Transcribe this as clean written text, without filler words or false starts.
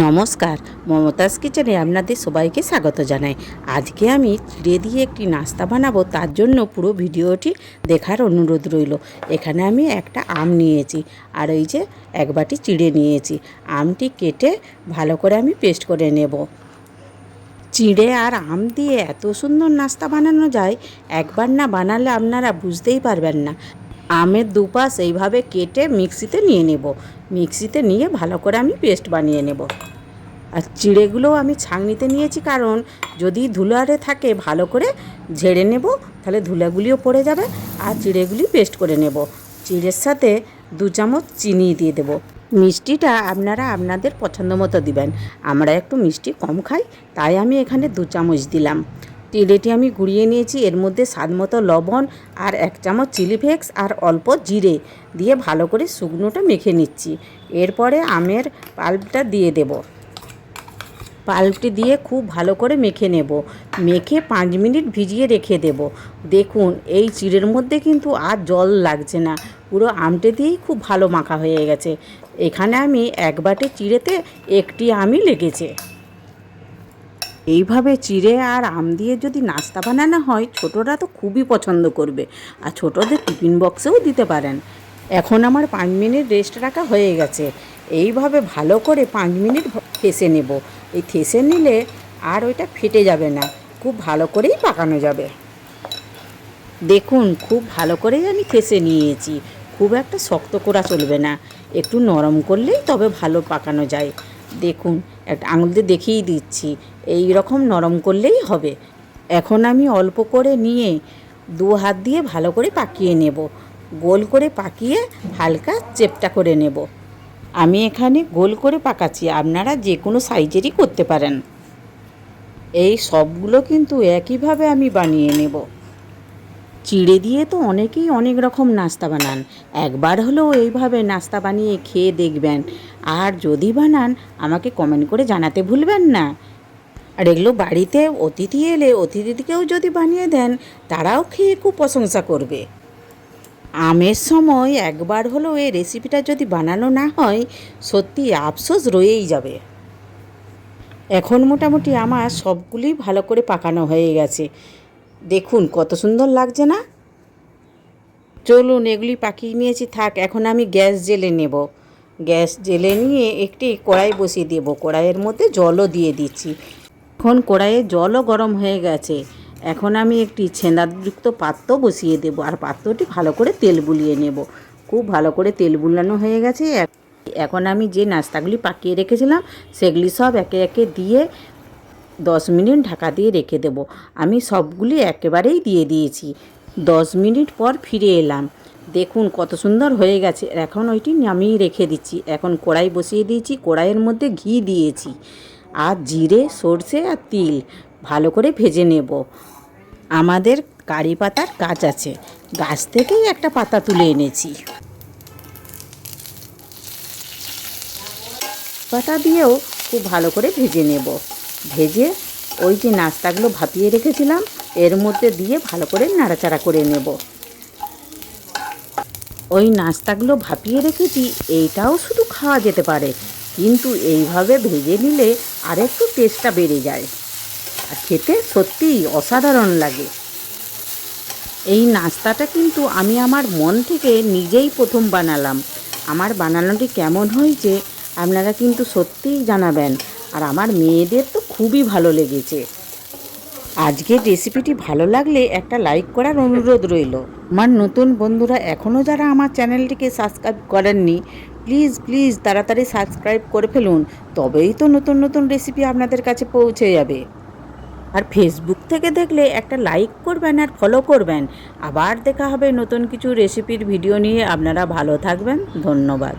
নমস্কার, মমতাজ কিচেনে আপনাদের সবাইকে স্বাগত জানাই। আজকে আমি চিড়ে দিয়ে একটি নাস্তা বানাবো, তার জন্য পুরো ভিডিওটি দেখার অনুরোধ রইল। এখানে আমি একটা আম নিয়েছি আর এই যে এক বাটি চিড়ে নিয়েছি। আমটি কেটে ভালো করে আমি পেস্ট করে নেব। চিড়ে আর আম দিয়ে এত সুন্দর নাস্তা বানানো যায়, একবার না বানালে আপনারা বুঝতেই পারবেন না। আমের দুপাশ এইভাবে কেটে মিক্সিতে নিয়ে নেব। মিক্সিতে নিয়ে ভালো করে আমি পেস্ট বানিয়ে নেব। আর চিড়েগুলোও আমি ছাঁকনিতে নিয়েছি, কারণ যদি ধুলারে থাকে ভালো করে ঝেড়ে নেব, তাহলে ধুলাগুলিও পড়ে যাবে। আর চিড়েগুলি পেস্ট করে নেব। চিড়ের সাথে 2 চামচ চিনি দিয়ে দেব। মিষ্টিটা আপনারা আপনাদের পছন্দ মতো দিবেন। আমরা একটু মিষ্টি কম খাই, তাই আমি এখানে 2 চামচ দিলাম। চিড়েটি আমি গুঁড়িয়ে নিয়েছি, এর মধ্যে স্বাদ মতো লবণ আর 1 চামচ চিলি ফ্লেক্স আর অল্প জিরে দিয়ে ভালো করে শুকনোটা মেখে নিচ্ছি। এরপরে আমের পাল্পটা দিয়ে দেব। পাল্পটি দিয়ে খুব ভালো করে মেখে নেব। মেখে 5 মিনিট ভিজিয়ে রেখে দেব। দেখুন, এই চিড়ের মধ্যে কিন্তু আর জল লাগছে না, পুরো আমটে দিয়েই খুব ভালো মাখা হয়ে গেছে। এখানে আমি এক বাটি চিড়েতে একটি আমই লেগেছে। এইভাবে চিড়ে আর আম দিয়ে যদি নাস্তা বানানো হয়, ছোটরা তো খুবই পছন্দ করবে, আর ছোটদের টিফিন বক্সেও দিতে পারেন। এখন আমার 5 মিনিট রেস্ট রাখা হয়ে গেছে। এইভাবে ভালো করে 5 মিনিট থেসে নেব। এই থেসে নিলে আর ওইটা ফেটে যাবে না, খুব ভালো করেই পাকানো যাবে। দেখুন, খুব ভালো করেই আমি থেসে নিয়েছি। খুব একটা শক্ত করা চলবে না, একটু নরম করলেই তবে ভালো পাকানো যায়। দেখুন, একটা আঙুল দিয়ে দেখিয়ে দিচ্ছি, এই রকম নরম করলেই হবে। এখন আমি অল্প করে নিয়ে 2 হাত দিয়ে ভালো করে পাকিয়ে নেব। গোল করে পাকিয়ে হালকা চেপটা করে নেব। আমি এখানে গোল করে পাকাচ্ছি, আপনারা যে কোনো সাইজেরই করতে পারেন। এই সবগুলো কিন্তু একইভাবে আমি বানিয়ে নেব। চিড়ে দিয়ে তো অনেকেই অনেক রকম নাস্তা বানান, একবার হলেও এইভাবে নাস্তা বানিয়ে খেয়ে দেখবেন। আর যদি বানান, আমাকে কমেন্ট করে জানাতে ভুলবেন না। আর এগুলো বাড়িতে অতিথি এলে অতিথিকেও যদি বানিয়ে দেন, তারাও খেয়ে খুব প্রশংসা করবে। আমের সময় একবার হলেও এই রেসিপিটা যদি বানানো না হয়, সত্যি আফসোস রয়েই যাবে। এখন মোটামুটি আমার সবগুলি ভালো করে পাকানো হয়ে গেছে। দেখুন কত সুন্দর লাগছে না? চলুন, এগুলি পাকিয়ে নিয়েছি, থাক। এখন আমি গ্যাস জ্বেলে নেব। গ্যাস জ্বেলে নিয়ে একটি কড়াই বসিয়ে দেব। কড়াইয়ের মধ্যে জলও দিয়ে দিচ্ছি। এখন কড়াইয়ে জলও গরম হয়ে গেছে। এখন আমি একটি ছেঁদাযুক্ত পাত্র বসিয়ে দেব, আর পাত্রটি ভালো করে তেল বুলিয়ে নেব। খুব ভালো করে তেল বুলানো হয়ে গেছে। এখন আমি যে নাস্তাগুলি পাকিয়ে রেখেছিলাম, সেগুলি সব একে একে দিয়ে 10 মিনিট ঢাকা দিয়ে রেখে দেব। আমি সবগুলি একেবারেই দিয়ে দিয়েছি। 10 মিনিট পর ফিরে এলাম। দেখুন কত সুন্দর হয়ে গেছে। এখন ওইটি নামিয়ে রেখে দিচ্ছি। এখন কড়াই বসিয়ে দিয়েছি, কড়াইয়ের মধ্যে ঘি দিয়েছি, আর জিরে, সর্ষে আর তিল ভালো করে ভেজে নেব। আমাদের কারি পাতার গাছ আছে, গাছ থেকেই একটা পাতা তুলে এনেছি। পাতা দিয়েও খুব ভালো করে ভেজে নেব। ভেজে ওই যে নাস্তাগুলো ভাপিয়ে রেখেছিলাম, এর মধ্যে দিয়ে ভালো করে নাড়াচাড়া করে নেব। ওই নাস্তাগুলো ভাপিয়ে রেখেছি, এইটাও শুধু খাওয়া যেতে পারে, কিন্তু এইভাবে ভেজে নিলে আরেকটু টেস্টটা বেড়ে যায়, আর খেতে সত্যিই অসাধারণ লাগে। এই নাস্তাটা কিন্তু আমি আমার মন থেকে নিজেই প্রথম বানালাম। আমার বানানোটি কেমন হয়েছে আপনারা কিন্তু সত্যিই জানাবেন। আর আমার মেয়েদের তো খুবই ভালো লেগেছে। আজকের রেসিপিটি ভালো লাগলে একটা লাইক করার অনুরোধ রইল। আমার নতুন বন্ধুরা এখনও যারা আমার চ্যানেলটিকে সাবস্ক্রাইব করেননি, প্লিজ প্লিজ তাড়াতাড়ি সাবস্ক্রাইব করে ফেলুন, তবেই তো নতুন নতুন রেসিপি আপনাদের কাছে পৌঁছে যাবে। আর ফেসবুক থেকে দেখলে একটা লাইক করবেন আর ফলো করবেন। আবার দেখা হবে নতুন কিছু রেসিপির ভিডিও নিয়ে। আপনারা ভালো থাকবেন, ধন্যবাদ।